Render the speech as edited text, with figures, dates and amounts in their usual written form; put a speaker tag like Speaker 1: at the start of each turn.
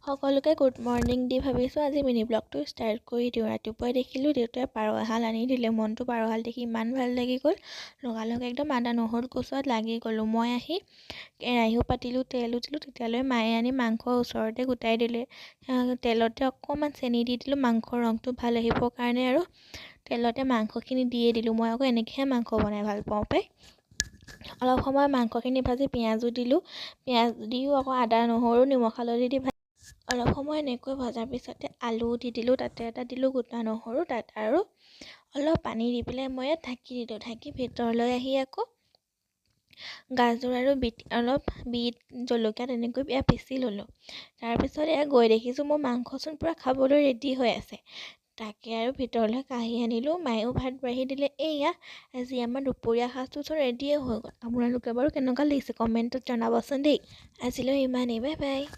Speaker 1: সকলোকে good morning দি ভাবিছোঁ আজি মিনি ব্লগটো ষ্টাৰ্ট কৰি দিওঁ। ৰাতিপুৱাই দেখিলোঁ দেউতাই পাৰ এহাল আনি দিলে। মনটো পাৰ এহাল দেখি ইমান ভাল লাগি গ'ল। লগালগ একদম আদা নহৰু কচুৱাত লাগি গ'লোঁ। মই আহি কেৰাহীও পাতিলোঁ, তেলো দিলোঁ। তেতিয়ালৈ মায়ে আনি মাংস ওচৰতে গোটাই দিলে। তেলতে অকণমান চেনি দি দিলোঁ মাংসৰ ৰংটো ভাল আহিবৰ কাৰণে, আৰু তেলতে মাংসখিনি দিয়ে দিলোঁ। মই আকৌ এনেকৈহে মাংস বনাই ভাল পাওঁ পাই। অলপ সময় মাংসখিনি ভাজি পিঁয়াজো দিলোঁ। পিঁয়াজ দিও আকৌ আদা নহৰু নিমখ হালধি দি অলপ সময় এনেকৈ ভজাৰ পিছতে আলু দি দিলোঁ। তাতে এটা দিলোঁ গোটা নহৰু, তাত আৰু অলপ পানী দি পেলাই মই ঢাকি দিলোঁ। ঢাকি ভিতৰলৈ আহি আকৌ গাজৰ আৰু অলপ বিট জলকীয়া তেনেকৈ পিচি ল'লোঁ। তাৰপিছত গৈ দেখিছোঁ মোৰ মাংসচোন পূৰা খাবলৈ ৰেডি হৈ আছে। তাকে আৰু ভিতৰলৈ কাঢ়ি আনিলোঁ। মায়েও ভাত বাঢ়ি দিলে। এয়া আজি আমাৰ দুপৰীয়া সাজটোচোন ৰেডিয়ে হৈ গ'ল। আপোনালোকে বাৰু কেনেকুৱা লাগিছে কমেণ্টত জনাবচোন দেই। আজিলৈ ইমানেই, বাই বাই।